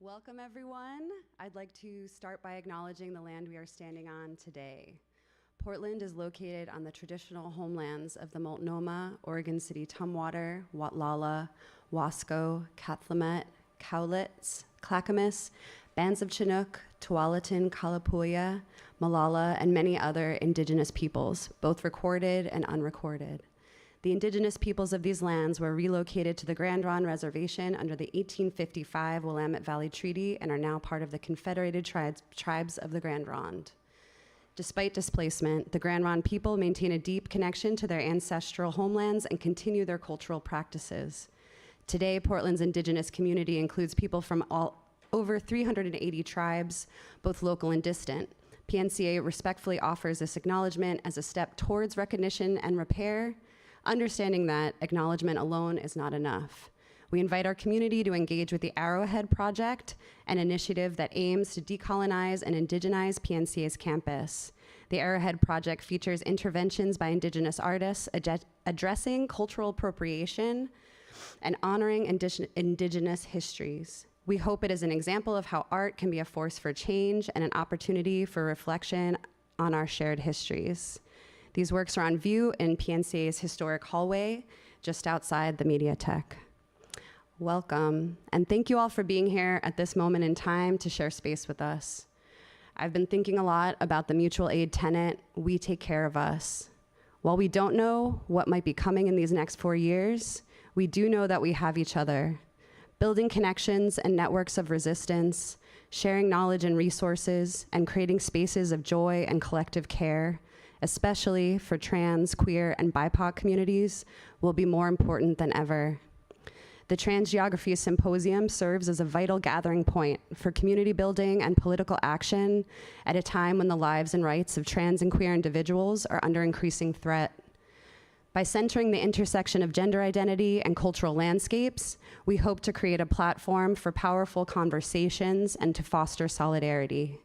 Welcome, everyone. I'd like to start by acknowledging the land we are standing on today. Portland is located on the traditional homelands of the Multnomah, Oregon City Tumwater, Watlala, Wasco, Cathlamet, Cowlitz, Clackamas, bands of Chinook, Tualatin, Kalapuya, Malala, and many other indigenous peoples, both recorded and unrecorded. The indigenous peoples of these lands were relocated to the Grand Ronde Reservation under the 1855 Willamette Valley Treaty and are now part of the Confederated Tribes of the Grand Ronde. Despite displacement, the Grand Ronde people maintain a deep connection to their ancestral homelands and continue their cultural practices. Today, Portland's indigenous community includes people from over 380 tribes, both local and distant. PNCA respectfully offers this acknowledgement as a step towards recognition and repair, understanding that acknowledgement alone is not enough. We invite our community to engage with the Arrowhead Project, an initiative that aims to decolonize and indigenize PNCA's campus. The Arrowhead Project features interventions by indigenous artists addressing cultural appropriation and honoring indigenous histories. We hope it is an example of how art can be a force for change and an opportunity for reflection on our shared histories. These works are on view in PNCA's historic hallway, just outside the Mediatheque. Welcome, and thank you all for being here at this moment in time to share space with us. I've been thinking a lot about the mutual aid tenet, we take care of us. While we don't know what might be coming in these next 4 years, we do know that we have each other. Building connections and networks of resistance, sharing knowledge and resources, and creating spaces of joy and collective care, especially for trans, queer, and BIPOC communities, will be more important than ever. The Trans Geographies Symposium serves as a vital gathering point for community building and political action at a time when the lives and rights of trans and queer individuals are under increasing threat. By centering the intersection of gender identity and cultural landscapes, we hope to create a platform for powerful conversations and to foster solidarity.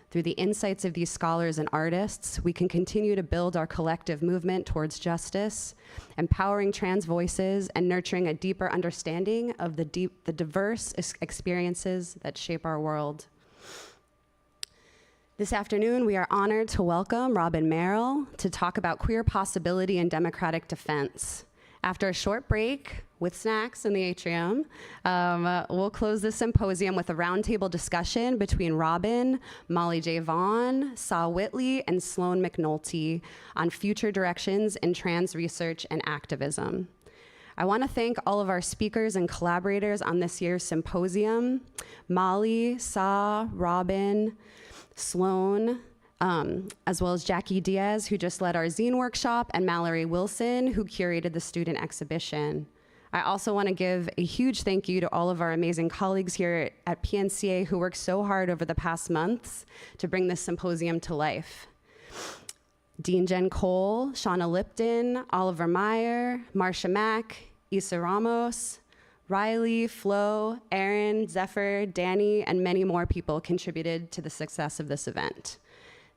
Through the insights of these scholars and artists, we can continue to build our collective movement towards justice, empowering trans voices and nurturing a deeper understanding of the diverse experiences that shape our world. This afternoon, we are honored to welcome Robin Maril to talk about queer possibility and democratic defense. After a short break with snacks in the atrium, we'll close this symposium with a roundtable discussion between Robin, Molly J. Vaughn, Saw Whitley, and Sloan McNulty on future directions in trans research and activism. I want to thank all of our speakers and collaborators on this year's symposium, Molly, Saw, Robin, Sloan, as well as Jackie Diaz, who just led our zine workshop, and Mallory Wilson, who curated the student exhibition. I also want to give a huge thank you to all of our amazing colleagues here at PNCA who worked so hard over the past months to bring this symposium to life. Dean Jen Cole, Shauna Lipton, Oliver Meyer, Marcia Mack, Issa Ramos, Riley, Flo, Aaron, Zephyr, Danny, and many more people contributed to the success of this event.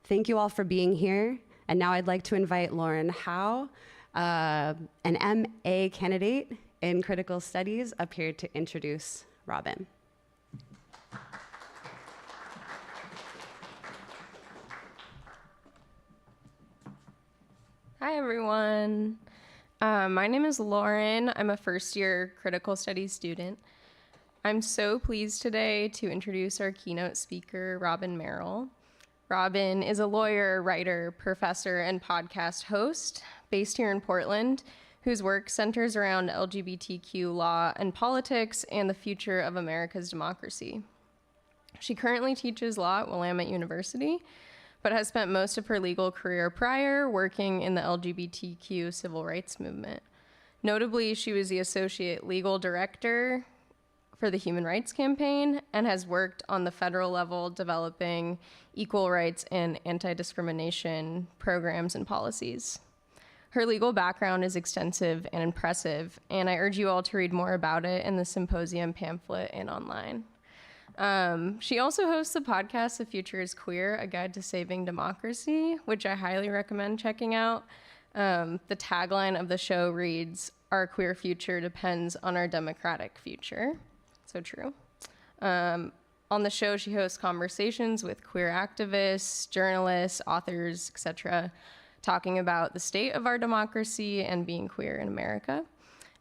Thank you all for being here. And now I'd like to invite Lauren Howe, an MA candidate in critical studies, up here to introduce Robin. Hi, everyone. My name is Lauren. I'm a first-year critical studies student. I'm so pleased today to introduce our keynote speaker, Robin Maril. Robin is a lawyer, writer, professor, and podcast host based here in Portland, whose work centers around LGBTQ law and politics and the future of America's democracy. She currently teaches law at Willamette University, but has spent most of her legal career prior working in the LGBTQ civil rights movement. Notably, she was the associate legal director for the Human Rights Campaign and has worked on the federal level developing equal rights and anti-discrimination programs and policies. Her legal background is extensive and impressive, and I urge you all to read more about it in the symposium pamphlet and online. She also hosts the podcast The Future is Queer, A Guide to Saving Democracy, which I highly recommend checking out. The tagline of the show reads, "Our queer future depends on our democratic future." So true. On the show, she hosts conversations with queer activists, journalists, authors, etc., talking about the state of our democracy and being queer in America.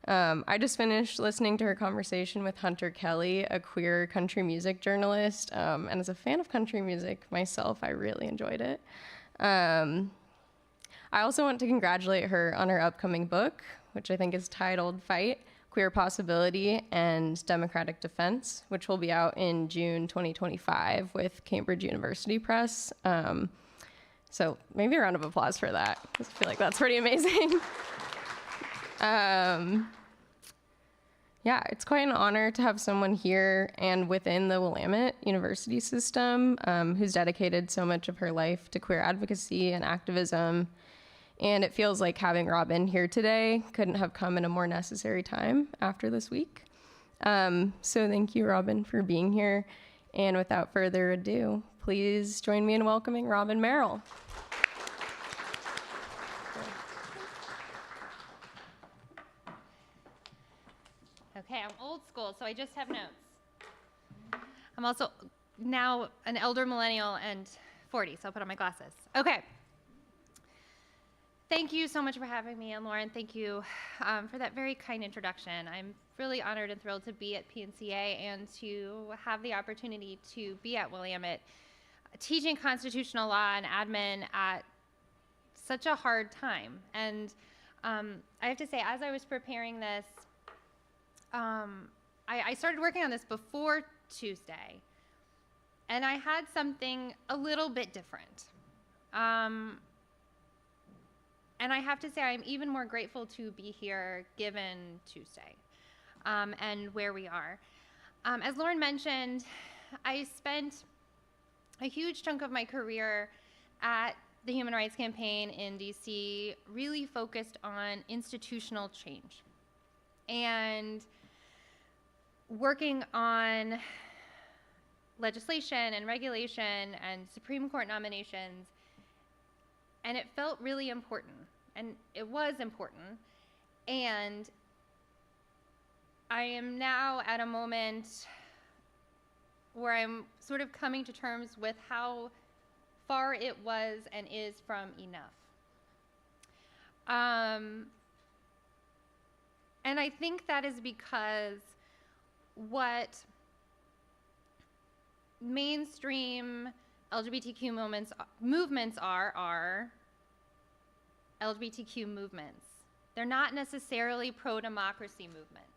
I just finished listening to her conversation with Hunter Kelly, a queer country music journalist, and as a fan of country music myself, I really enjoyed it. I also want to congratulate her on her upcoming book, which I think is titled Fight, Queer Possibility and Democratic Defense, which will be out in June 2025 with Cambridge University Press. So maybe a round of applause for that. I feel like that's pretty amazing. Yeah, it's quite an honor to have someone here and within the Willamette University system who's dedicated so much of her life to queer advocacy and activism. And it feels like having Robin here today couldn't have come in a more necessary time after this week. So thank you, Robin, for being here. And without further ado, please join me in welcoming Robin Maril. Okay, I'm old school, so I just have notes. I'm also now an elder millennial and 40, so I'll put on my glasses. Okay. Thank you so much for having me, and Lauren, thank you for that very kind introduction. I'm really honored and thrilled to be at PNCA and to have the opportunity to be at Willamette, teaching constitutional law and admin at such a hard time. And I have to say, as I was preparing this, I started working on this before Tuesday, and I had something a little bit different. And I have to say, I'm even more grateful to be here given Tuesday and where we are. As Lauren mentioned, I spent a huge chunk of my career at the Human Rights Campaign in DC, really focused on institutional change and working on legislation and regulation and Supreme Court nominations. And it felt really important, and it was important. And I am now at a moment where I'm sort of coming to terms with how far it was and is from enough. And I think that is because what mainstream LGBTQ movements are LGBTQ movements. They're not necessarily pro-democracy movements.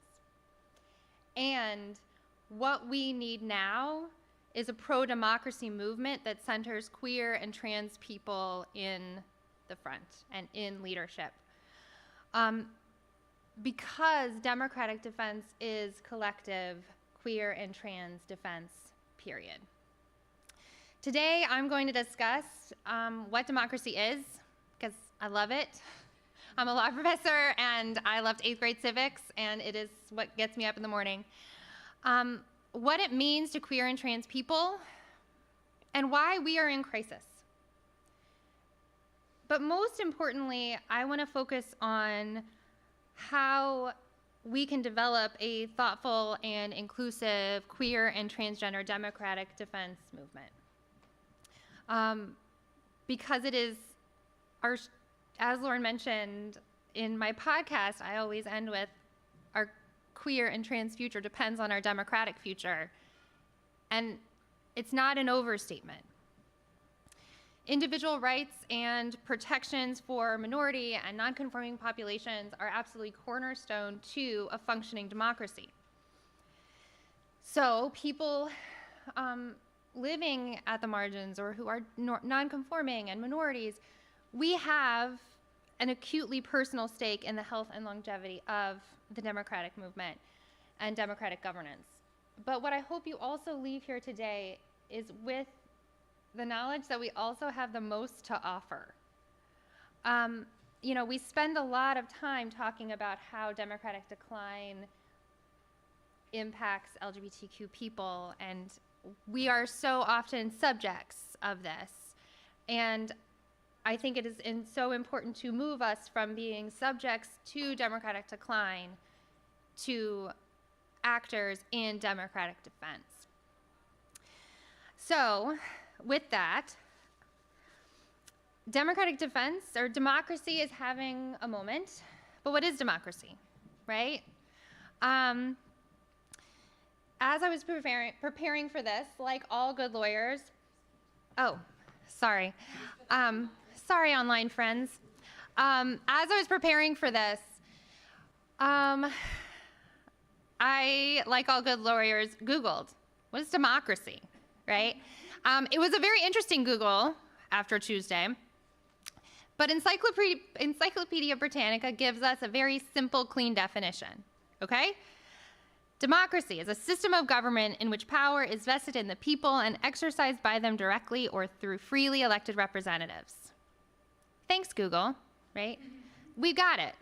And what we need now is a pro-democracy movement that centers queer and trans people in the front and in leadership. Because democratic defense is collective queer and trans defense, period. Today, I'm going to discuss what democracy is, because I love it. I'm a law professor, and I loved 8th grade civics, and it is what gets me up in the morning. What it means to queer and trans people, and why we are in crisis. But most importantly, I want to focus on how we can develop a thoughtful and inclusive queer and transgender democratic defense movement. Because it is our, as Lauren mentioned in my podcast, I always end with our queer and trans future depends on our democratic future. And it's not an overstatement. Individual rights and protections for minority and non-conforming populations are absolutely cornerstone to a functioning democracy. So people living at the margins or who are non-conforming and minorities, we have an acutely personal stake in the health and longevity of the democratic movement and democratic governance. But what I hope you also leave here today is with the knowledge that we also have the most to offer. You know, we spend a lot of time talking about how democratic decline impacts LGBTQ people, and we are so often subjects of this. And I think it is so important to move us from being subjects to democratic decline to actors in democratic defense. So, with that, democratic defense or democracy is having a moment. But what is democracy, right? As I was preparing for this, like all good lawyers, sorry, online friends. As I was preparing for this, I, like all good lawyers, Googled, what is democracy, right? It was a very interesting Google after Tuesday, but Encyclopedia Britannica gives us a very simple, clean definition, okay? Democracy is a system of government in which power is vested in the people and exercised by them directly or through freely elected representatives. Thanks, Google, right? We got it.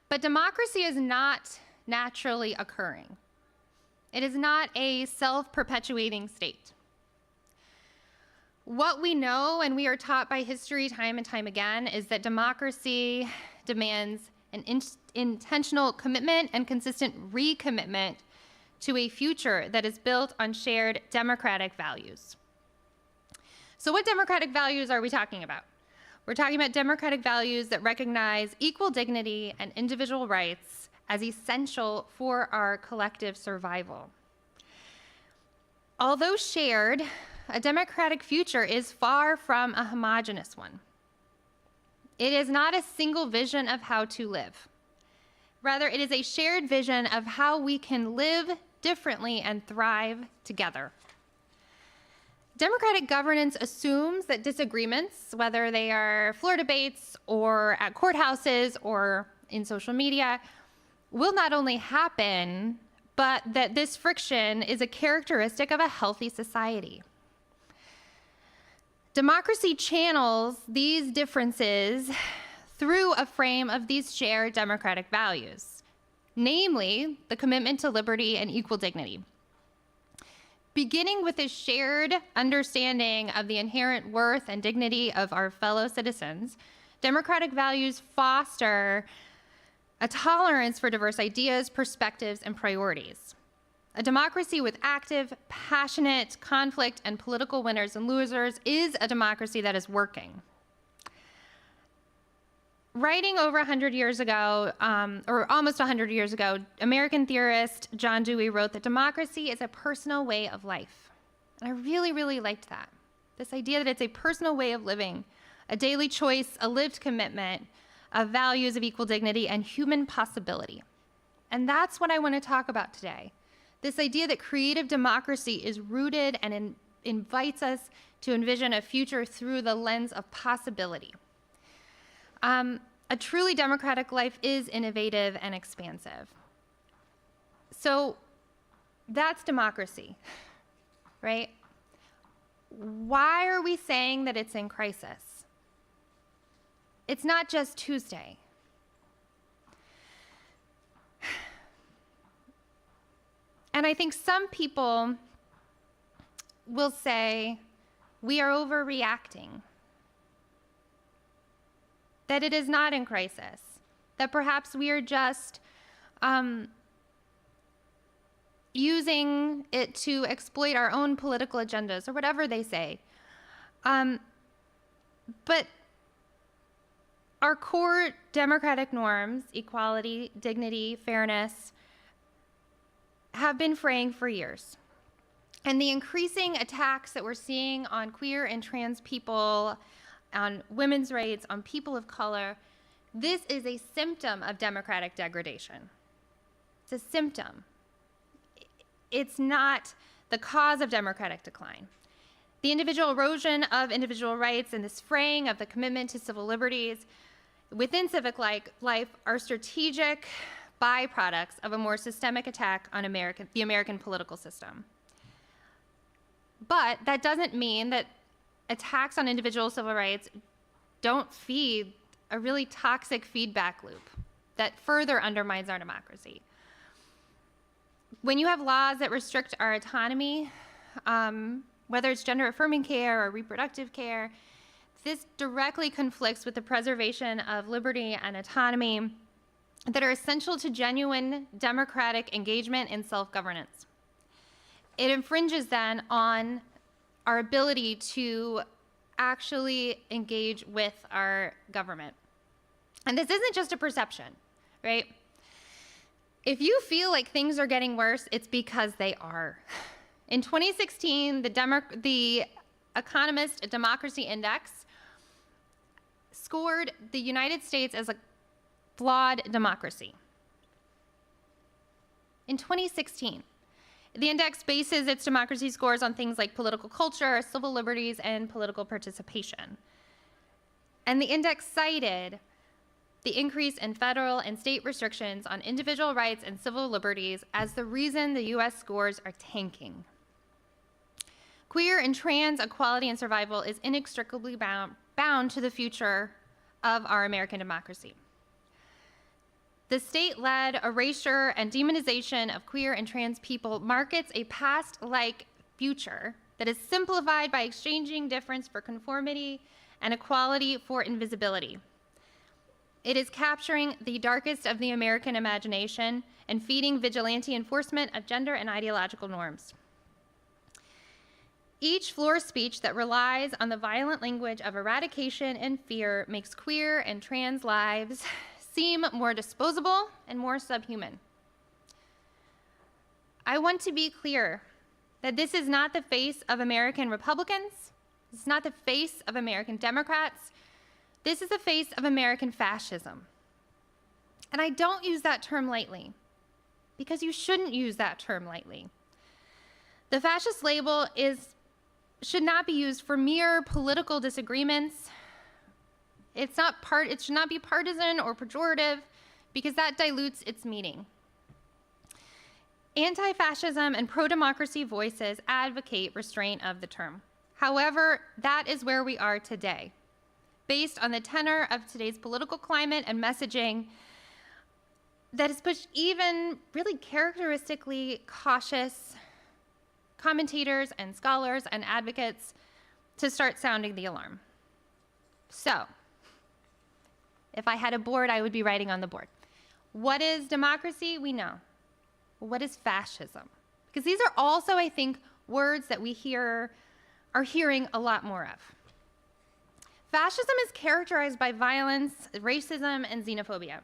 But democracy is not naturally occurring. It is not a self-perpetuating state. What we know, and we are taught by history time and time again, is that democracy demands an intentional commitment and consistent recommitment to a future that is built on shared democratic values. So what democratic values are we talking about? We're talking about democratic values that recognize equal dignity and individual rights as essential for our collective survival. Although shared, a democratic future is far from a homogeneous one. It is not a single vision of how to live. Rather, it is a shared vision of how we can live differently and thrive together. Democratic governance assumes that disagreements, whether they are floor debates or at courthouses or in social media, will not only happen, but that this friction is a characteristic of a healthy society. Democracy channels these differences through a frame of these shared democratic values, namely the commitment to liberty and equal dignity. Beginning with a shared understanding of the inherent worth and dignity of our fellow citizens, democratic values foster a tolerance for diverse ideas, perspectives, and priorities. A democracy with active, passionate conflict and political winners and losers is a democracy that is working. Writing over 100 years ago, or almost 100 years ago, American theorist John Dewey wrote that democracy is a personal way of life. And I really, really liked that. This idea that it's a personal way of living, a daily choice, a lived commitment of values of equal dignity and human possibility. And that's what I want to talk about today. This idea that creative democracy is rooted and invites us to envision a future through the lens of possibility. A truly democratic life is innovative and expansive. So that's democracy, right? Why are we saying that it's in crisis? It's not just Tuesday. And I think some people will say, we are overreacting, that it is not in crisis, that perhaps we are just using it to exploit our own political agendas, or whatever they say. But our core democratic norms, equality, dignity, fairness, have been fraying for years. And the increasing attacks that we're seeing on queer and trans people, on women's rights, on people of color, this is a symptom of democratic degradation. It's a symptom. It's not the cause of democratic decline. The individual erosion of individual rights and this fraying of the commitment to civil liberties within civic life are strategic byproducts of a more systemic attack on the American political system. But that doesn't mean that attacks on individual civil rights don't feed a really toxic feedback loop that further undermines our democracy. When you have laws that restrict our autonomy, whether it's gender-affirming care or reproductive care, this directly conflicts with the preservation of liberty and autonomy that are essential to genuine democratic engagement and self-governance. it infringes then on our ability to actually engage with our government. And this isn't just a perception, right? If you feel like things are getting worse, it's because they are. In 2016, the Economist Democracy Index scored the United States as a flawed democracy. In 2016, the index bases its democracy scores on things like political culture, civil liberties, and political participation. And the index cited the increase in federal and state restrictions on individual rights and civil liberties as the reason the US scores are tanking. Queer and trans equality and survival is inextricably bound to the future of our American democracy. The state-led erasure and demonization of queer and trans people markets a past-like future that is simplified by exchanging difference for conformity and equality for invisibility. It is capturing the darkest of the American imagination and feeding vigilante enforcement of gender and ideological norms. Each floor speech that relies on the violent language of eradication and fear makes queer and trans lives seem more disposable and more subhuman. I want to be clear that this is not the face of American Republicans. This is not the face of American Democrats. This is the face of American fascism. And I don't use that term lightly, because you shouldn't use that term lightly. The fascist label should not be used for mere political disagreements. It should not be partisan or pejorative, because that dilutes its meaning. Anti-fascism and pro-democracy voices advocate restraint of the term. However, that is where we are today. Based on the tenor of today's political climate and messaging that has pushed even really characteristically cautious commentators and scholars and advocates to start sounding the alarm. So, if I had a board, I would be writing on the board. What is democracy? We know. What is fascism? Because these are also, I think, words that we are hearing a lot more of. Fascism is characterized by violence, racism, and xenophobia.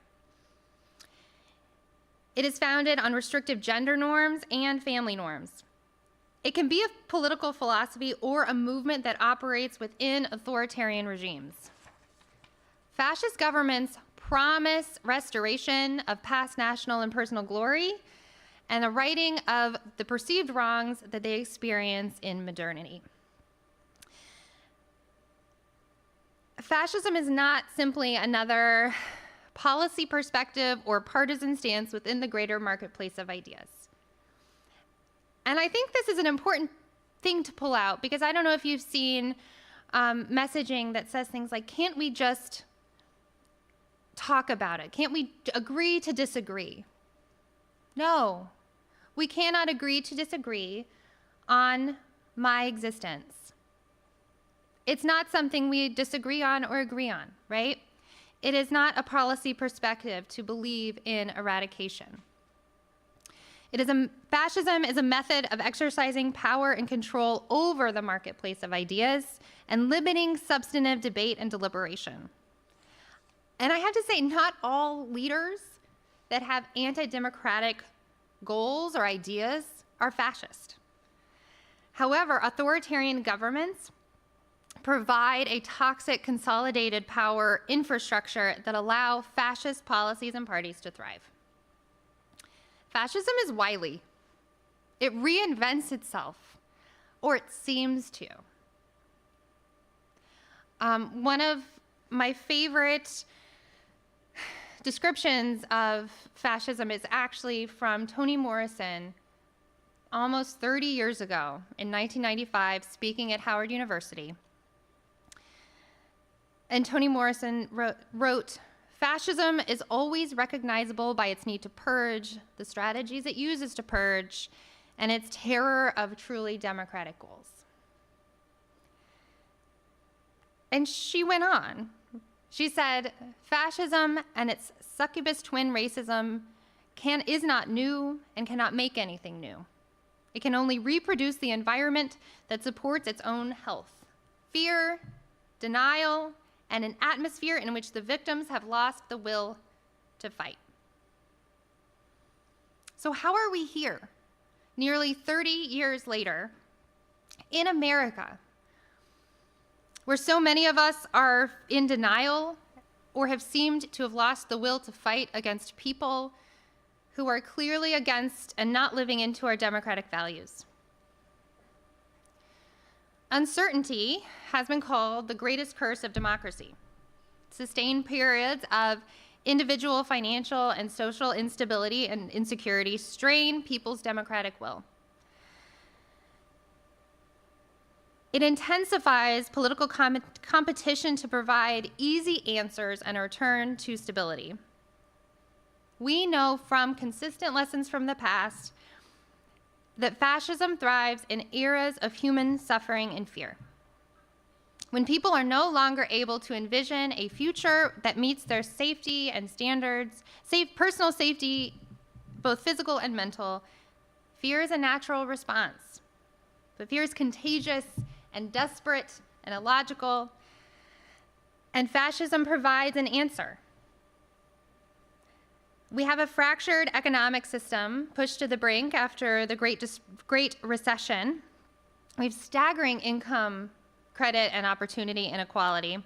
It is founded on restrictive gender norms and family norms. It can be a political philosophy or a movement that operates within authoritarian regimes. Fascist governments promise restoration of past national and personal glory and the righting of the perceived wrongs that they experience in modernity. Fascism is not simply another policy perspective or partisan stance within the greater marketplace of ideas. And I think this is an important thing to pull out, because I don't know if you've seen messaging that says things like, can't we just talk about it? Can't we agree to disagree? No, we cannot agree to disagree on my existence. It's not something we disagree on or agree on, right? It is not a policy perspective to believe in eradication. Fascism is a method of exercising power and control over the marketplace of ideas and limiting substantive debate and deliberation. And I have to say, not all leaders that have anti-democratic goals or ideas are fascist. However, authoritarian governments provide a toxic consolidated power infrastructure that allow fascist policies and parties to thrive. Fascism is wily. It reinvents itself, or it seems to. One of my favorite descriptions of fascism is actually from Toni Morrison almost 30 years ago in 1995, speaking at Howard University. And Toni Morrison wrote, "Fascism is always recognizable by its need to purge, the strategies it uses to purge, and its terror of truly democratic goals." And she went on. She said, "Fascism and its succubus twin racism is not new and cannot make anything new. It can only reproduce the environment that supports its own health. Fear, denial, and an atmosphere in which the victims have lost the will to fight. So how are we here, nearly 30 years later, in America, where so many of us are in denial or have seemed to have lost the will to fight against people who are clearly against and not living into our democratic values? Uncertainty has been called the greatest curse of democracy. Sustained periods of individual financial and social instability and insecurity strain people's democratic will. It intensifies political competition to provide easy answers and a return to stability. We know from consistent lessons from the past that fascism thrives in eras of human suffering and fear. When people are no longer able to envision a future that meets their safety and standards, personal safety, both physical and mental, fear is a natural response. But fear is contagious and desperate and illogical, and fascism provides an answer. We have a fractured economic system pushed to the brink after the Great Recession. We have staggering income, credit, and opportunity inequality.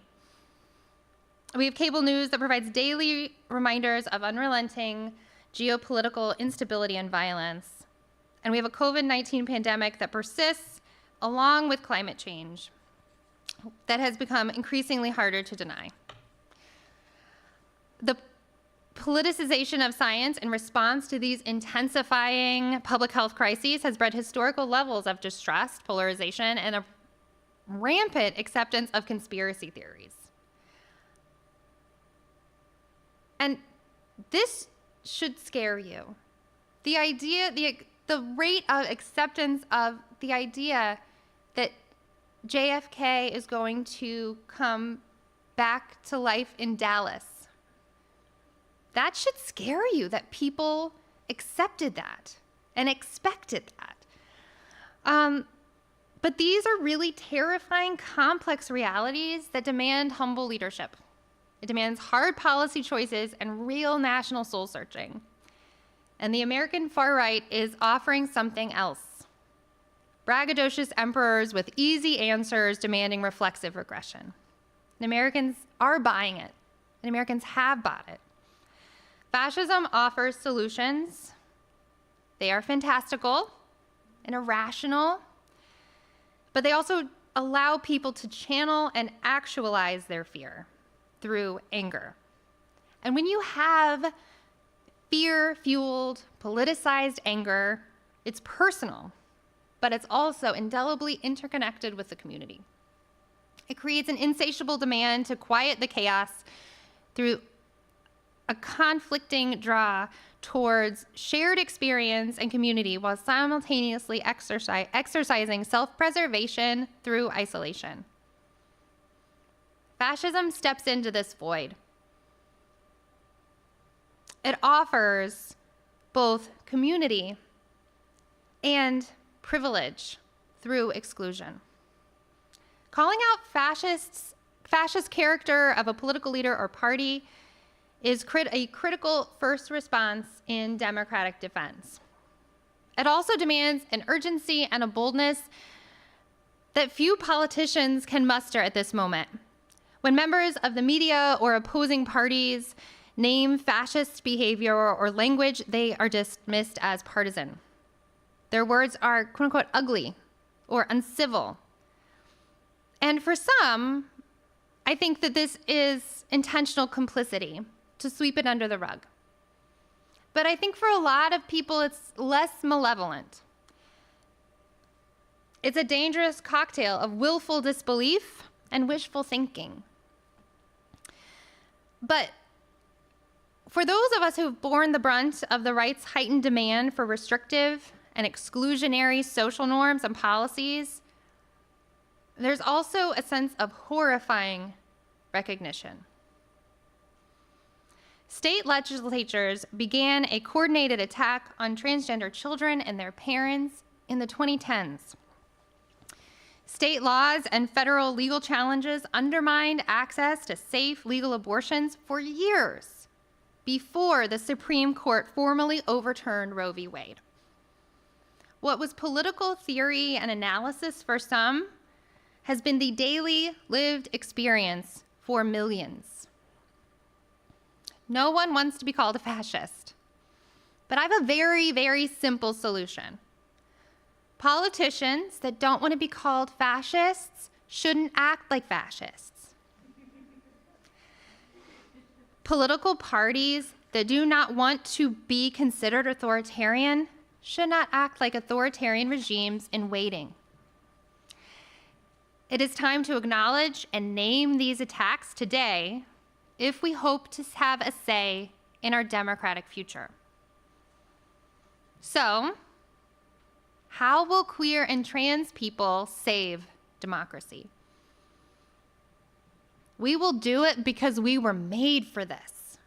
We have cable news that provides daily reminders of unrelenting geopolitical instability and violence. And we have a COVID-19 pandemic that persists along with climate change that has become increasingly harder to deny. The politicization of science in response to these intensifying public health crises has bred historical levels of distrust, polarization, and a rampant acceptance of conspiracy theories. And this should scare you. The rate of acceptance of the idea that JFK is going to come back to life in Dallas. That should scare you, that people accepted that and expected that. But these are really terrifying, complex realities that demand humble leadership. It demands hard policy choices and real national soul searching. And the American far right is offering something else. Braggadocious emperors with easy answers demanding reflexive regression. And Americans are buying it, and Americans have bought it. Fascism offers solutions. They are fantastical and irrational, but they also allow people to channel and actualize their fear through anger. And when you have fear-fueled, politicized anger, it's personal, but it's also indelibly interconnected with the community. It creates an insatiable demand to quiet the chaos through a conflicting draw towards shared experience and community while simultaneously exercising self-preservation through isolation. Fascism steps into this void. It offers both community and privilege through exclusion. Calling out fascist character of a political leader or party is a critical first response in democratic defense. It also demands an urgency and a boldness that few politicians can muster at this moment. When members of the media or opposing parties name fascist behavior or language, they are dismissed as partisan. Their words are, quote unquote, ugly or uncivil. And for some, I think that this is intentional complicity to sweep it under the rug. But I think for a lot of people, it's less malevolent. It's a dangerous cocktail of willful disbelief and wishful thinking. But for those of us who've borne the brunt of the right's heightened demand for restrictive and exclusionary social norms and policies, there's also a sense of horrifying recognition. State legislatures began a coordinated attack on transgender children and their parents in the 2010s. State laws and federal legal challenges undermined access to safe legal abortions for years before the Supreme Court formally overturned Roe v. Wade. What was political theory and analysis for some has been the daily lived experience for millions. No one wants to be called a fascist, but I have a very, very simple solution. Politicians that don't want to be called fascists shouldn't act like fascists. Political parties that do not want to be considered authoritarian should not act like authoritarian regimes in waiting. It is time to acknowledge and name these attacks today if we hope to have a say in our democratic future. So, how will queer and trans people save democracy? We will do it because we were made for this.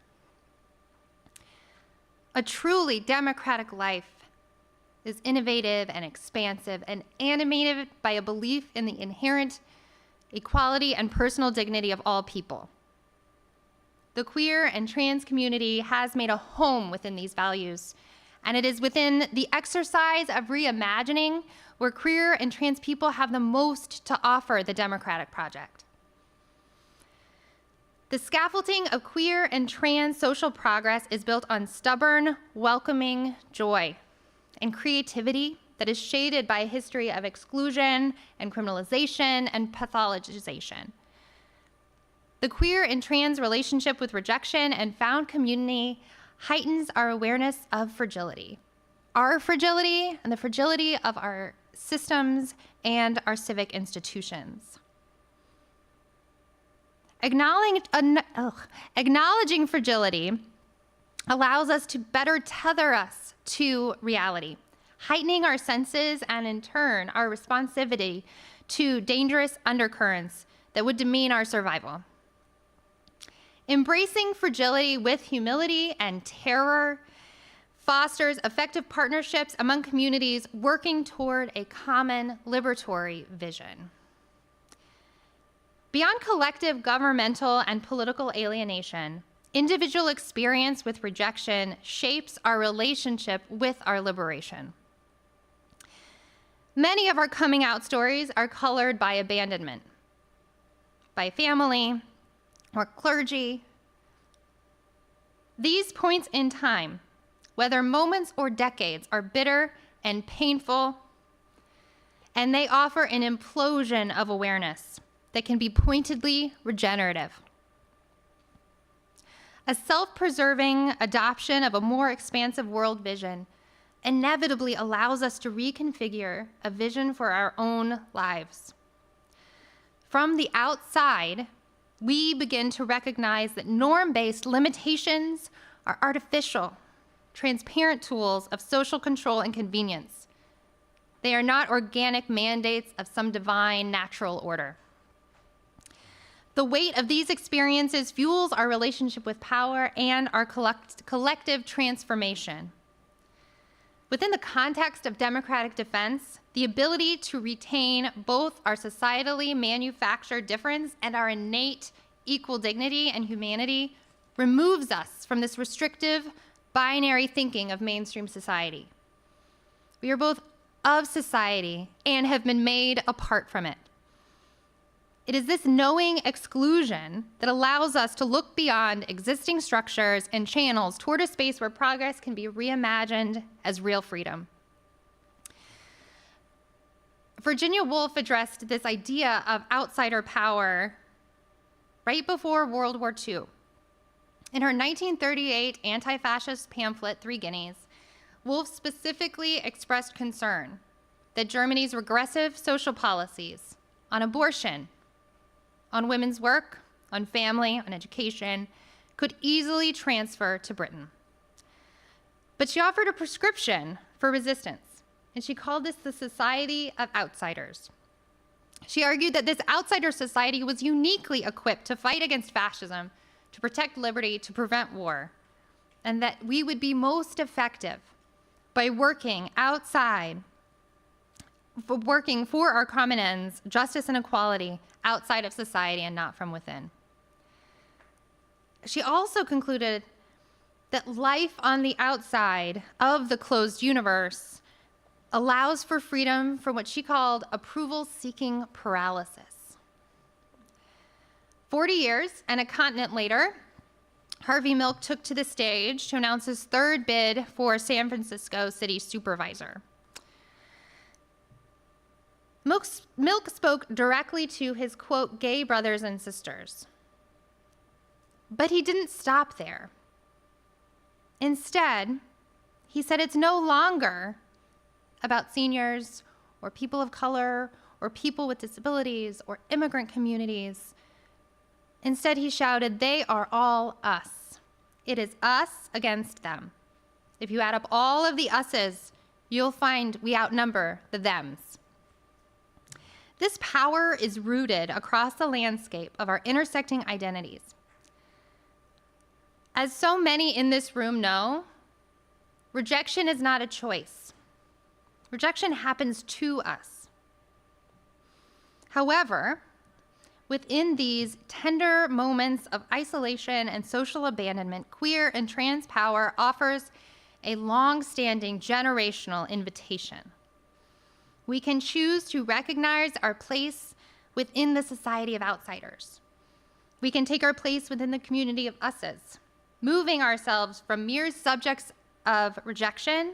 A truly democratic life is innovative and expansive and animated by a belief in the inherent equality and personal dignity of all people. The queer and trans community has made a home within these values, and it is within the exercise of reimagining where queer and trans people have the most to offer the democratic project. The scaffolding of queer and trans social progress is built on stubborn, welcoming joy and creativity that is shaded by a history of exclusion and criminalization and pathologization. The queer and trans relationship with rejection and found community heightens our awareness of fragility. Our fragility and the fragility of our systems and our civic institutions. Acknowledging fragility allows us to better tether us to reality, heightening our senses and in turn our responsivity to dangerous undercurrents that would demean our survival. Embracing fragility with humility and terror fosters effective partnerships among communities working toward a common liberatory vision. Beyond collective governmental and political alienation, individual experience with rejection shapes our relationship with our liberation. Many of our coming out stories are colored by abandonment, by family or clergy. These points in time, whether moments or decades, are bitter and painful, and they offer an implosion of awareness that can be pointedly regenerative. A self-preserving adoption of a more expansive world vision inevitably allows us to reconfigure a vision for our own lives. From the outside, we begin to recognize that norm-based limitations are artificial, transparent tools of social control and convenience. They are not organic mandates of some divine natural order. The weight of these experiences fuels our relationship with power and our collective transformation. Within the context of democratic defense, the ability to retain both our societally manufactured difference and our innate equal dignity and humanity removes us from this restrictive, binary thinking of mainstream society. We are both of society and have been made apart from it. It is this knowing exclusion that allows us to look beyond existing structures and channels toward a space where progress can be reimagined as real freedom. Virginia Woolf addressed this idea of outsider power right before World War II. In her 1938 anti-fascist pamphlet, Three Guineas, Woolf specifically expressed concern that Germany's regressive social policies on abortion, on women's work, on family, on education, could easily transfer to Britain. But she offered a prescription for resistance, and she called this the Society of Outsiders. She argued that this outsider society was uniquely equipped to fight against fascism, to protect liberty, to prevent war, and that we would be most effective by working outside working for our common ends, justice and equality, outside of society and not from within. She also concluded that life on the outside of the closed universe allows for freedom from what she called approval-seeking paralysis. 40 years and a continent later, Harvey Milk took to the stage to announce his third bid for San Francisco City Supervisor. Milk spoke directly to his, quote, gay brothers and sisters. But he didn't stop there. Instead, he said it's no longer about seniors or people of color or people with disabilities or immigrant communities. Instead, he shouted, they are all us. It is us against them. If you add up all of the us's, you'll find we outnumber the thems. This power is rooted across the landscape of our intersecting identities. As so many in this room know, rejection is not a choice. Rejection happens to us. However, within these tender moments of isolation and social abandonment, queer and trans power offers a long-standing generational invitation. We can choose to recognize our place within the society of outsiders. We can take our place within the community of us's, moving ourselves from mere subjects of rejection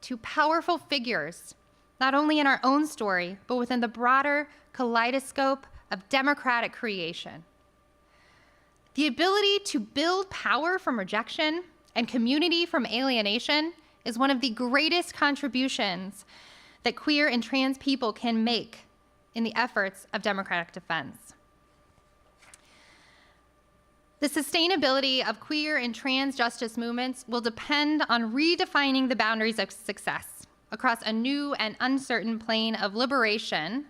to powerful figures, not only in our own story, but within the broader kaleidoscope of democratic creation. The ability to build power from rejection and community from alienation is one of the greatest contributions that queer and trans people can make in the efforts of democratic defense. The sustainability of queer and trans justice movements will depend on redefining the boundaries of success across a new and uncertain plane of liberation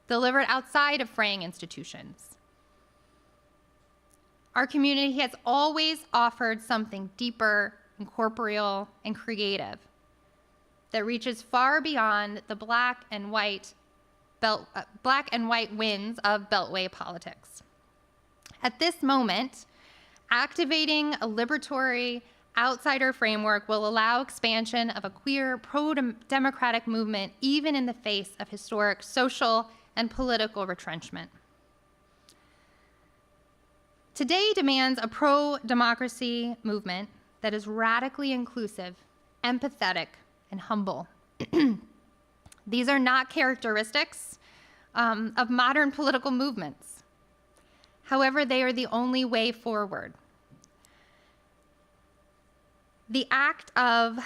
delivered outside of fraying institutions. Our community has always offered something deeper and corporeal and creative that reaches far beyond the black and white winds of beltway politics. At this moment, activating a liberatory outsider framework will allow expansion of a queer pro-democratic movement even in the face of historic social and political retrenchment. Today demands a pro-democracy movement that is radically inclusive, empathetic, and humble. These are not characteristics of modern political movements. However, they are the only way forward. The act of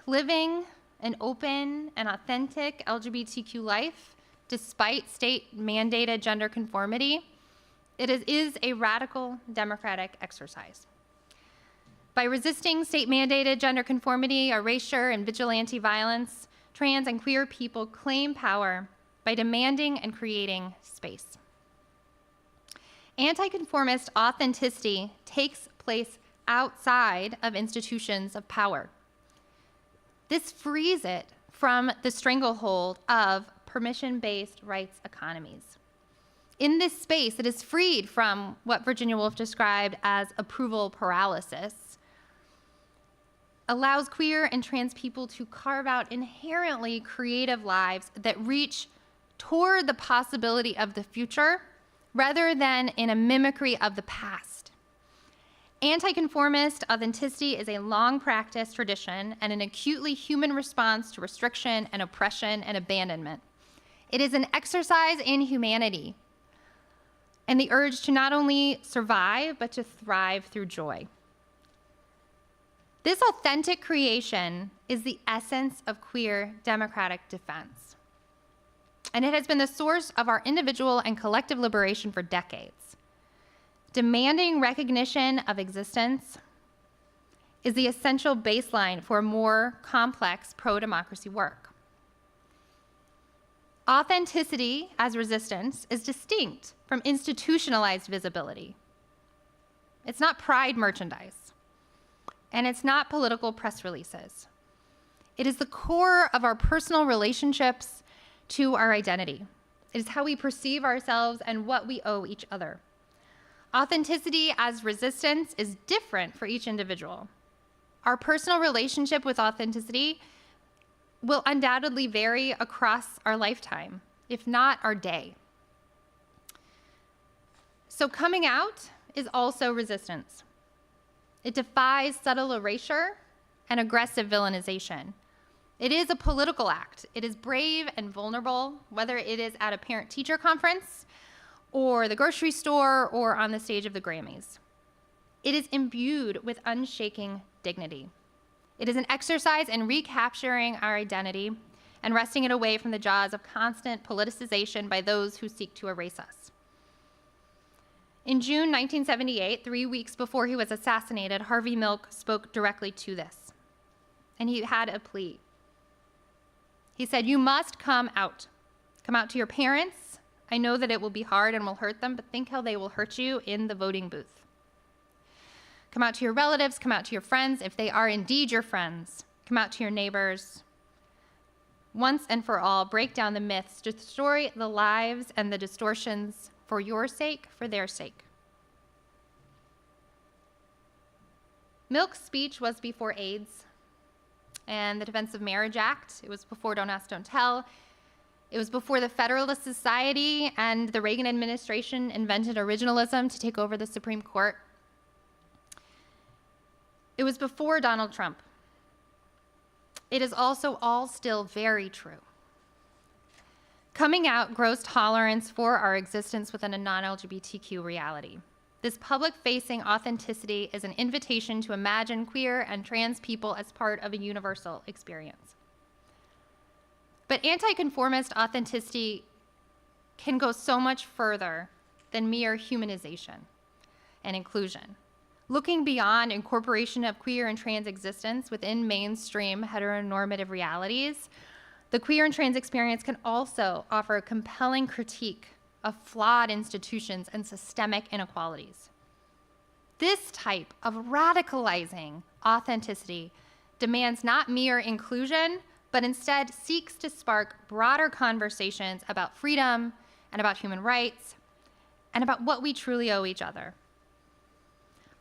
living an open and authentic LGBTQ life, despite state-mandated gender conformity, it is a radical democratic exercise. By resisting state-mandated gender conformity, erasure, and vigilante violence, trans and queer people claim power by demanding and creating space. Anti-conformist authenticity takes place outside of institutions of power. This frees it from the stranglehold of permission-based rights economies. In this space, it is freed from what Virginia Woolf described as approval paralysis, allows queer and trans people to carve out inherently creative lives that reach toward the possibility of the future rather than in a mimicry of the past. Anti-conformist authenticity is a long-practiced tradition and an acutely human response to restriction and oppression and abandonment. It is an exercise in humanity and the urge to not only survive, but to thrive through joy. This authentic creation is the essence of queer democratic defense. And it has been the source of our individual and collective liberation for decades. Demanding recognition of existence is the essential baseline for more complex pro-democracy work. Authenticity as resistance is distinct from institutionalized visibility. It's not pride merchandise, and it's not political press releases. It is the core of our personal relationships to our identity. It is how we perceive ourselves and what we owe each other. Authenticity as resistance is different for each individual. Our personal relationship with authenticity will undoubtedly vary across our lifetime, if not our day. So coming out is also resistance. It defies subtle erasure and aggressive villainization. It is a political act. It is brave and vulnerable, whether it is at a parent-teacher conference or the grocery store or on the stage of the Grammys. It is imbued with unshaking dignity. It is an exercise in recapturing our identity and wresting it away from the jaws of constant politicization by those who seek to erase us. In June 1978, 3 weeks before he was assassinated, Harvey Milk spoke directly to this. And he had a plea. He said, "You must come out. Come out to your parents. I know that it will be hard and will hurt them, but think how they will hurt you in the voting booth. Come out to your relatives, come out to your friends, if they are indeed your friends. Come out to your neighbors. Once and for all, break down the myths, destroy the lives and the distortions for your sake, for their sake." Milk's speech was before AIDS and the Defense of Marriage Act. It was before Don't Ask, Don't Tell. It was before the Federalist Society and the Reagan administration invented originalism to take over the Supreme Court. It was before Donald Trump. It is also all still very true. Coming out grows tolerance for our existence within a non-LGBTQ reality. This public-facing authenticity is an invitation to imagine queer and trans people as part of a universal experience. But anti-conformist authenticity can go so much further than mere humanization and inclusion. Looking beyond incorporation of queer and trans existence within mainstream heteronormative realities, the queer and trans experience can also offer a compelling critique of flawed institutions and systemic inequalities. This type of radicalizing authenticity demands not mere inclusion, but instead seeks to spark broader conversations about freedom and about human rights and about what we truly owe each other.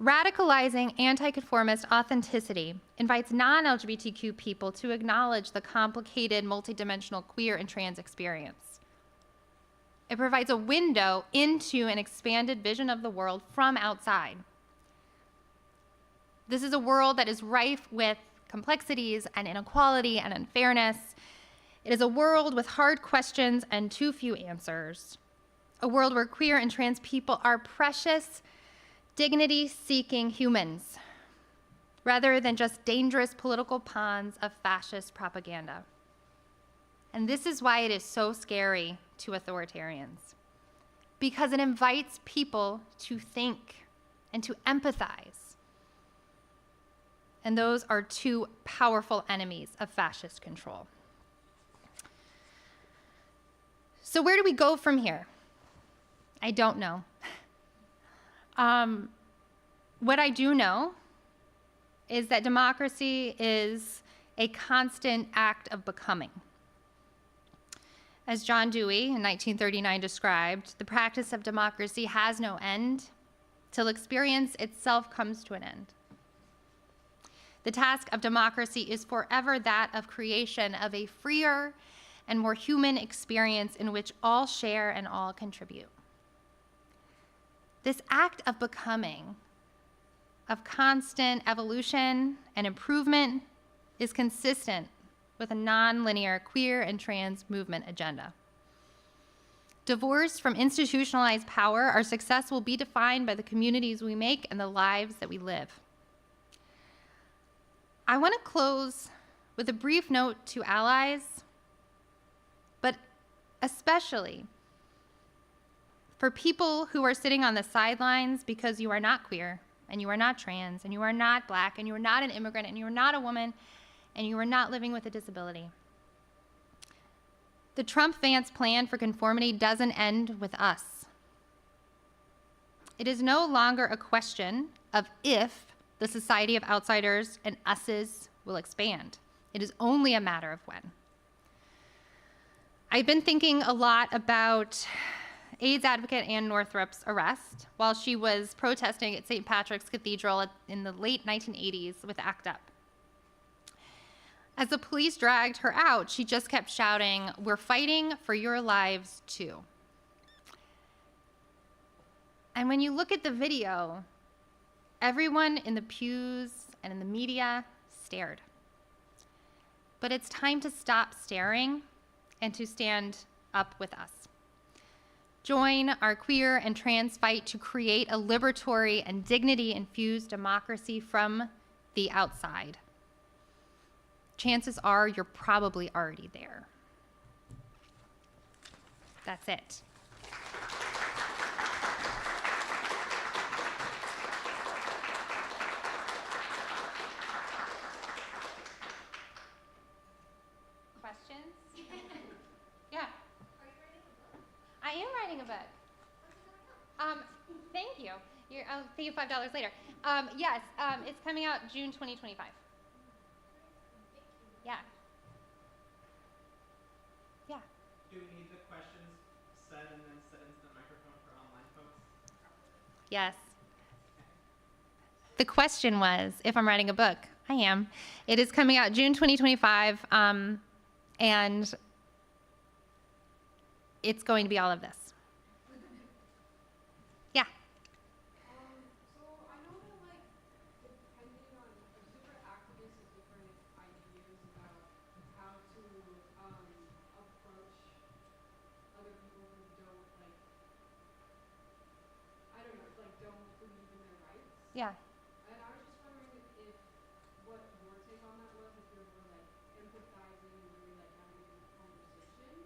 Radicalizing anti-conformist authenticity invites non-LGBTQ people to acknowledge the complicated, multidimensional queer and trans experience. It provides a window into an expanded vision of the world from outside. This is a world that is rife with complexities and inequality and unfairness. It is a world with hard questions and too few answers. A world where queer and trans people are precious, dignity-seeking humans, rather than just dangerous political pawns of fascist propaganda. And this is why it is so scary to authoritarians, because it invites people to think and to empathize. And those are two powerful enemies of fascist control. So where do we go from here? I don't know. What I do know is that democracy is a constant act of becoming. As John Dewey in 1939 described, the practice of democracy has no end till experience itself comes to an end. The task of democracy is forever that of creation of a freer and more human experience in which all share and all contribute. This act of becoming, of constant evolution and improvement, is consistent with a non-linear queer and trans movement agenda. Divorced from institutionalized power, our success will be defined by the communities we make and the lives that we live. I want to close with a brief note to allies, but especially for people who are sitting on the sidelines because you are not queer, and you are not trans, and you are not Black, and you are not an immigrant, and you are not a woman, and you are not living with a disability. The Trump-Vance plan for conformity doesn't end with us. It is no longer a question of if the society of outsiders and us's will expand. It is only a matter of when. I've been thinking a lot about AIDS advocate Ann Northrup's arrest while she was protesting at St. Patrick's Cathedral in the late 1980s with ACT UP. As the police dragged her out, she just kept shouting, "We're fighting for your lives too." And when you look at the video, everyone in the pews and in the media stared. But it's time to stop staring and to stand up with us. Join our queer and trans fight to create a liberatory and dignity-infused democracy from the outside. Chances are you're probably already there. That's it. Questions? Yeah. I am writing a book. Thank you. I'll pay you $5 later. Yes, it's coming out June 2025. Yeah. Yeah. Do we need the questions said and then set into the microphone for online folks? Yes. The question was if I'm writing a book. I am. It is coming out June 2025, and it's going to be all of this. Yeah. So I know that, like, depending on different activists have different ideas about how to approach other people who don't, like, I don't know, like, don't believe in their rights. Yeah. And I was just wondering if what your take on that was, if you were, like, empathizing and really, like, having a conversation,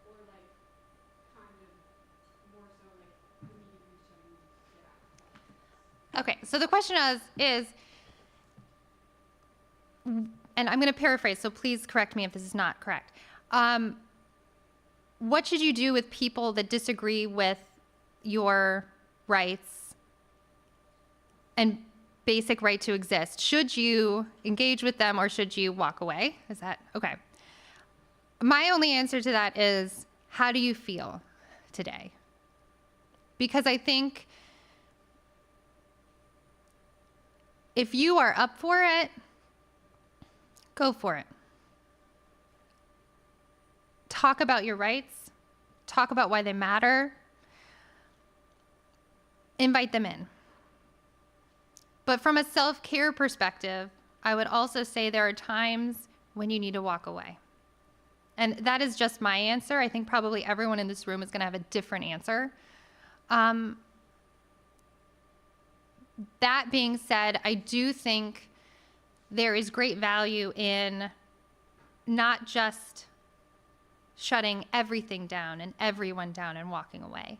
or, like, kind of more so, like, immediately shutting it out. Okay, so the question is, and I'm going to paraphrase, so please correct me if this is not correct. What should you do with people that disagree with your rights and basic right to exist? Should you engage with them or should you walk away? Is that okay? My only answer to that is, how do you feel today? Because I think if you are up for it, go for it. Talk about your rights. Talk about why they matter. Invite them in. But from a self-care perspective, I would also say there are times when you need to walk away. And that is just my answer. I think probably everyone in this room is going to have a different answer. That being said, I do think there is great value in not just shutting everything down and everyone down and walking away.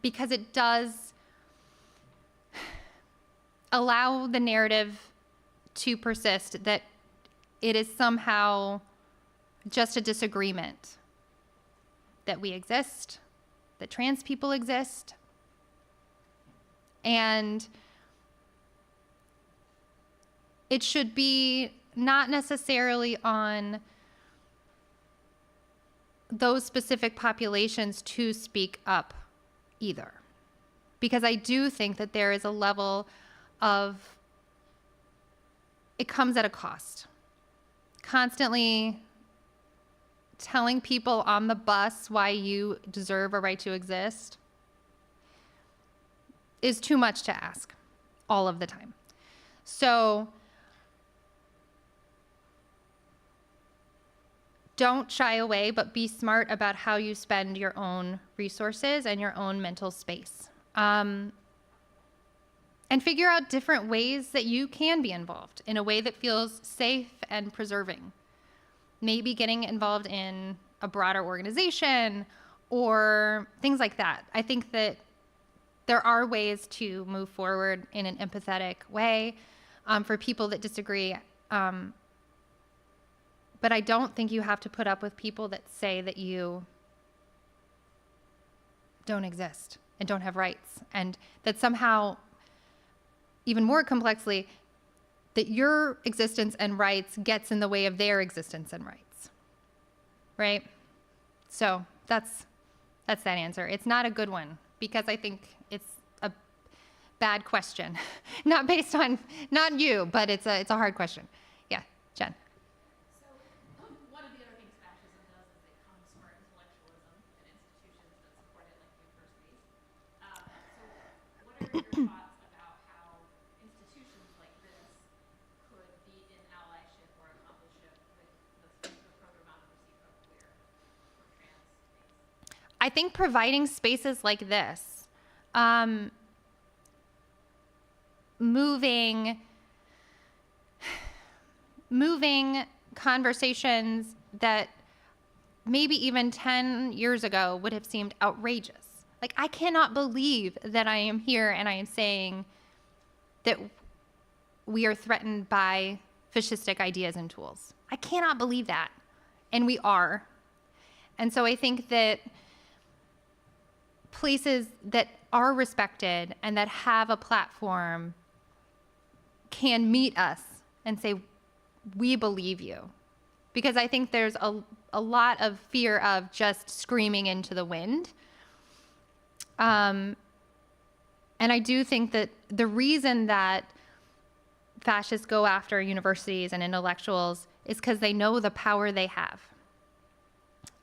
Because it does allow the narrative to persist that it is somehow just a disagreement that we exist, that trans people exist, and it should be not necessarily on those specific populations to speak up either. Because I do think that there is a level of, it comes at a cost. Constantly telling people on the bus why you deserve a right to exist is too much to ask all of the time. So don't shy away, but be smart about how you spend your own resources and your own mental space. And figure out different ways that you can be involved in a way that feels safe and preserving. Maybe getting involved in a broader organization or things like that. I think that there are ways to move forward in an empathetic way for people that disagree. But I don't think you have to put up with people that say that you don't exist and don't have rights, and that somehow, even more complexly, that your existence and rights gets in the way of their existence and rights, right? So that's that answer. It's not a good one because I think it's a bad question, not based on, not you, but it's a hard question. Yeah, Jen. So, one of the other things fascism does is it comes from intellectualism and institutions that support it, like universities. So, what are your thoughts about how institutions like this could be in allyship or accomplishment with the program advocacy for queer or trans things? I think providing spaces like this, moving conversations that maybe even 10 years ago would have seemed outrageous. Like, I cannot believe that I am here and I am saying that we are threatened by fascistic ideas and tools. I cannot believe that. And we are. And so I think that places that are respected and that have a platform can meet us and say, we believe you. Because I think there's a lot of fear of just screaming into the wind. And I do think that the reason that fascists go after universities and intellectuals is because they know the power they have.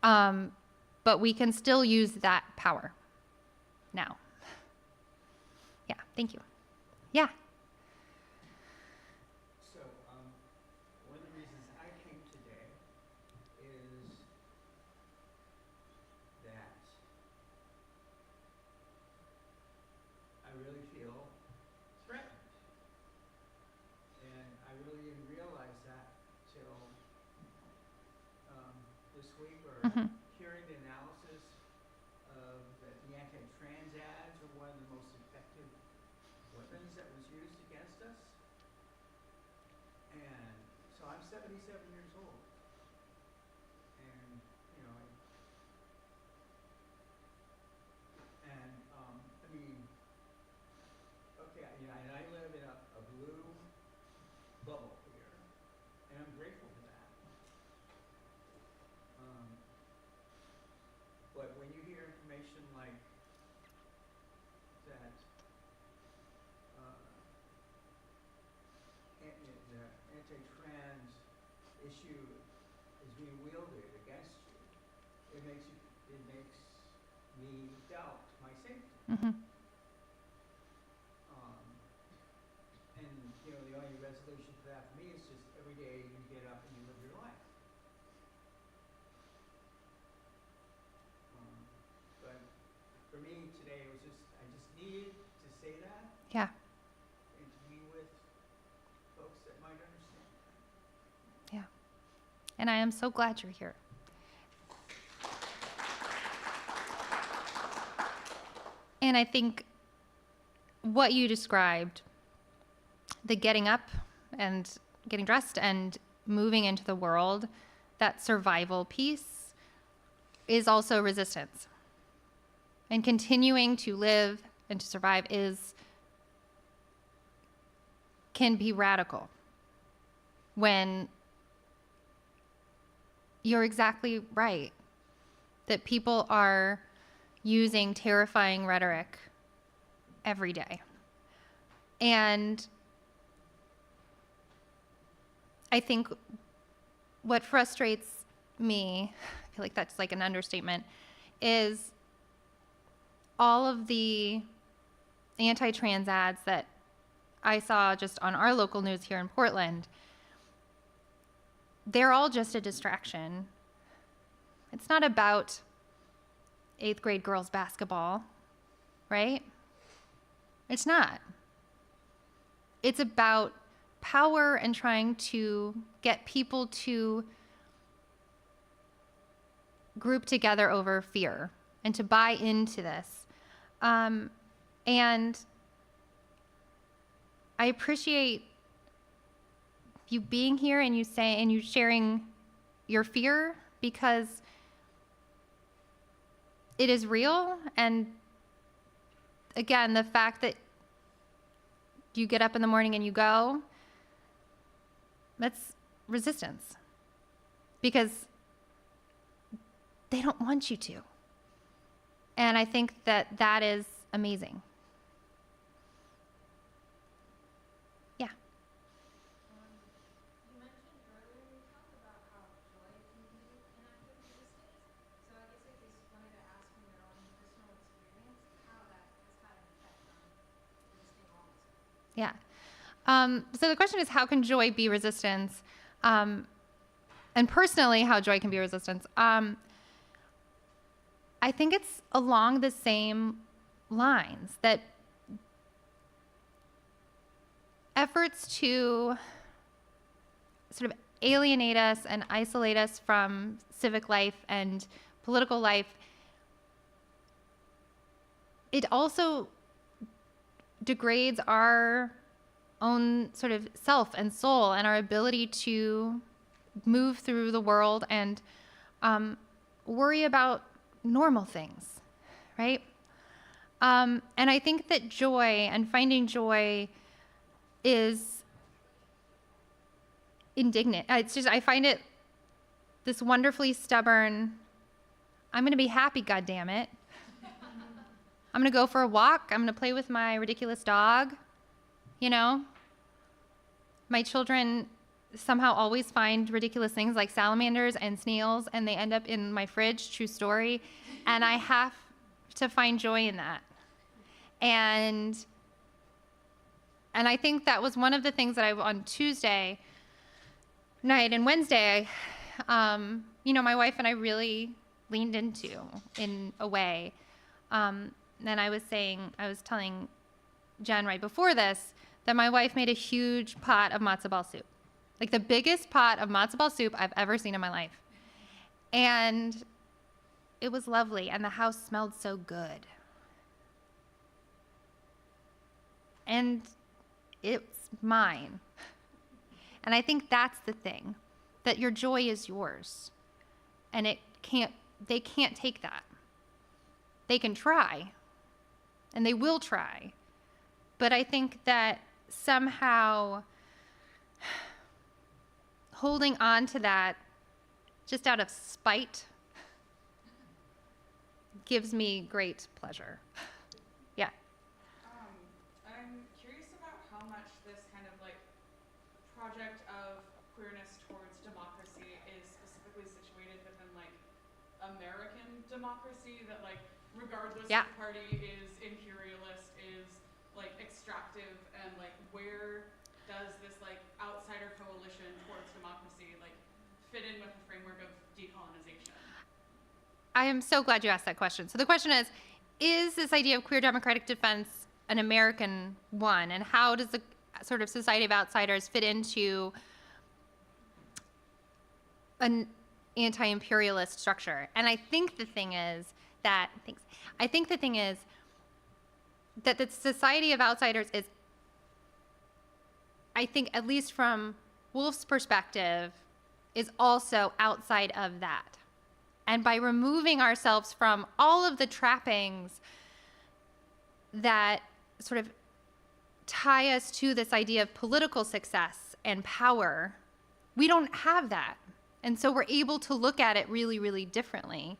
But we can still use that power now. Yeah, thank you. Yeah. So, one of the reasons I came today is that I really feel threatened. And I really didn't realize that till this week or hearing the analysis of the anti-trans ads are one of the most effective weapons that was used against us. And so I'm 77 years old. And, you know, I mean, okay, you know, and I live in a blue bubble here, and I'm grateful for that. But when you hear information like that, the anti-trans issue is being wielded against you, it makes me doubt my safety. Mm-hmm. And you know, the only resolution for that for me is just every day you get up and you live your life. But for me today, it was I just needed to say that Yeah. and to be with folks that might understand. Yeah. And I am so glad you're here. And I think what you described, the getting up and getting dressed and moving into the world, that survival piece is also resistance. And continuing to live and to survive can be radical when you're exactly right that people are using terrifying rhetoric every day. And I think what frustrates me, I feel like that's like an understatement, is all of the anti-trans ads that I saw just on our local news here in Portland. They're all just a distraction. It's not about 8th grade girls basketball, right? It's not. It's about power and trying to get people to group together over fear and to buy into this. And I appreciate you being here and you sharing your fear, because it is real. And again, the fact that you get up in the morning and you go, That's resistance. Because they don't want you to. And I think that that is amazing. Yeah. You mentioned earlier, you talked about how joy can be an act of resistance. So I guess I just wanted to ask from your own personal experience how that has had an effect on resisting all this. Yeah. So the question is, how can joy be resistance? And personally, how joy can be resistance. I think it's along the same lines, that efforts to sort of alienate us and isolate us from civic life and political life, it also degrades our own sort of self and soul and our ability to move through the world and worry about normal things, right? And I think that joy and finding joy is indignant. It's just, I find it this wonderfully stubborn, I'm going to be happy, goddammit. I'm going to go for a walk. I'm going to play with my ridiculous dog. You know? My children somehow always find ridiculous things like salamanders and snails, and they end up in my fridge, true story. And I have to find joy in that. And I think that was one of the things that on Tuesday night and Wednesday, you know, my wife and I really leaned into in a way. And I was telling Jen right before this that my wife made a huge pot of matzo ball soup. Like the biggest pot of matzo ball soup I've ever seen in my life. And it was lovely, and the house smelled so good. And it's mine. And I think that's the thing, that your joy is yours. And they can't take that. They can try, and they will try. But I think that somehow holding on to that just out of spite gives me great pleasure. Yeah. I'm curious about how much this kind of like project of queerness towards democracy is specifically situated within like American democracy, that like regardless Yeah. if the party is imperialist, is like extractive, and like where does this like outsider coalition towards democracy like fit in with the framework of decolonization? I am so glad you asked that question. So the question is this idea of queer democratic defense an American one? And how does the sort of society of outsiders fit into an anti-imperialist structure? And I think the thing is that, that the society of outsiders is, I think, at least from Wolf's perspective, is also outside of that. And by removing ourselves from all of the trappings that sort of tie us to this idea of political success and power, we don't have that. And so we're able to look at it really, really differently.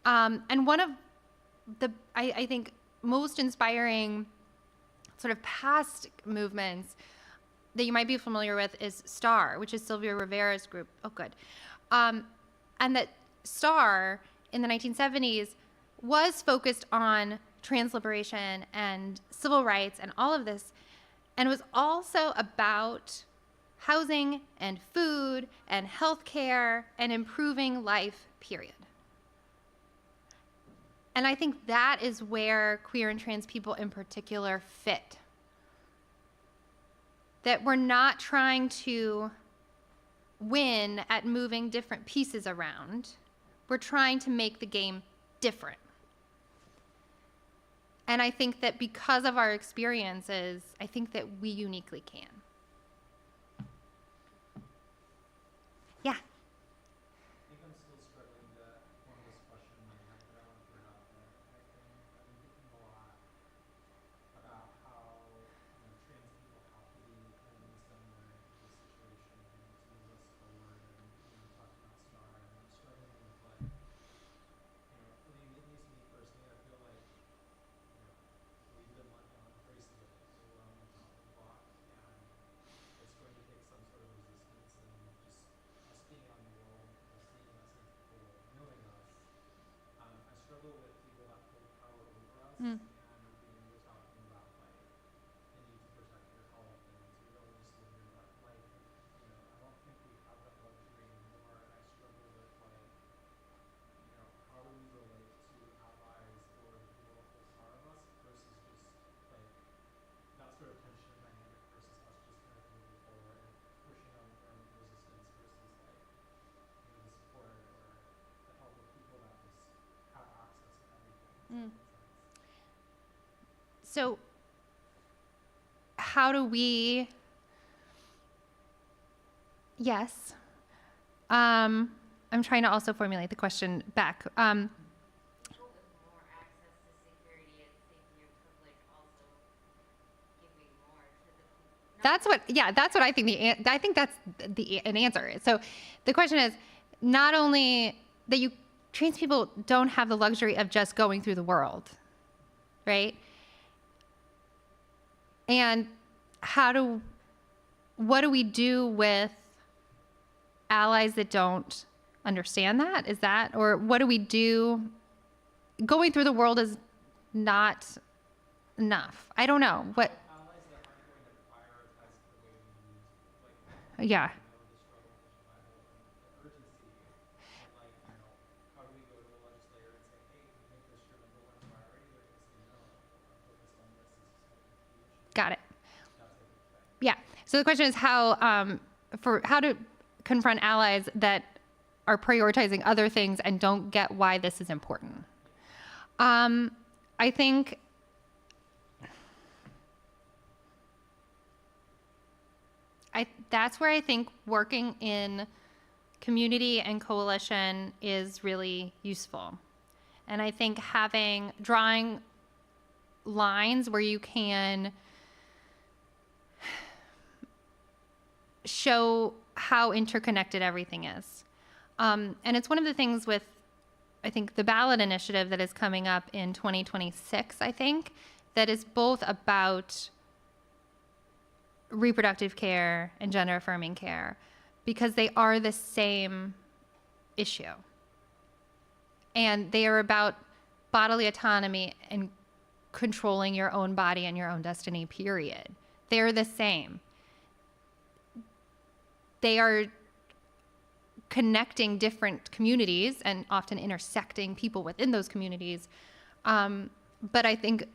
And one of the, I think, most inspiring sort of past movements that you might be familiar with is STAR, which is Sylvia Rivera's group. Oh, good. And that STAR in the 1970s was focused on trans liberation and civil rights and all of this, and was also about housing and food and healthcare and improving life, period. And I think that is where queer and trans people in particular fit. That we're not trying to win at moving different pieces around. We're trying to make the game different. And I think that because of our experiences, I think that we uniquely can. Yeah. I think I'm still struggling to form this question in my head, but I want to put it out there. I've been thinking a lot about how trans people have to be kind of in a similar situation Mm. and we're talking about like the need to protect your health and to really just live your life. And, I don't think we have that luxury anymore. And I struggle with like, how do we relate to allies or the people that hold power of us versus just like that sort of tension and dynamic versus us just kind of moving forward and pushing on our own resistance versus like the support or the help of people that just have access to everything. Does that Mm. make sense? So, how do we? Yes. I'm trying to also formulate the question back. People with more access to security and safety and privilege also giving more to the people. That's what. Yeah, that's what I think. I think that's an answer. So, the question is not only that trans people don't have the luxury of just going through the world, right? And what do we do with allies that don't understand that? Is that, or what do we do? Going through the world is not enough. I don't know. What? Allies that aren't going to prioritize the way we need to, like, Yeah. the struggle and the survival and the urgency. And like, how do we go to a legislator and say, hey, we make this your number one priority? They're going to say no. I'm focused on this. This is like a key issue. Got it. That type of thing. Yeah. So the question is how to confront allies that are prioritizing other things and don't get why this is important. I think that's where I think working in community and coalition is really useful. And I think drawing lines where you can show how interconnected everything is. And it's one of the things with, I think, the ballot initiative that is coming up in 2026, I think, that is both about reproductive care and gender affirming care, because they are the same issue. And they are about bodily autonomy and controlling your own body and your own destiny, period. They're the same. They are connecting different communities and often intersecting people within those communities. But I think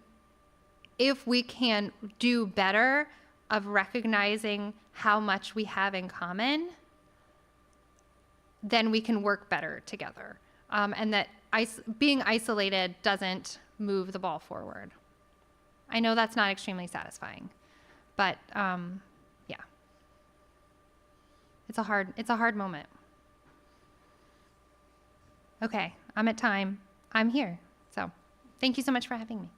if we can do better of recognizing how much we have in common, then we can work better together. And that being isolated doesn't move the ball forward. I know that's not extremely satisfying, but yeah. It's a hard moment. Okay, I'm at time. I'm here. So thank you so much for having me.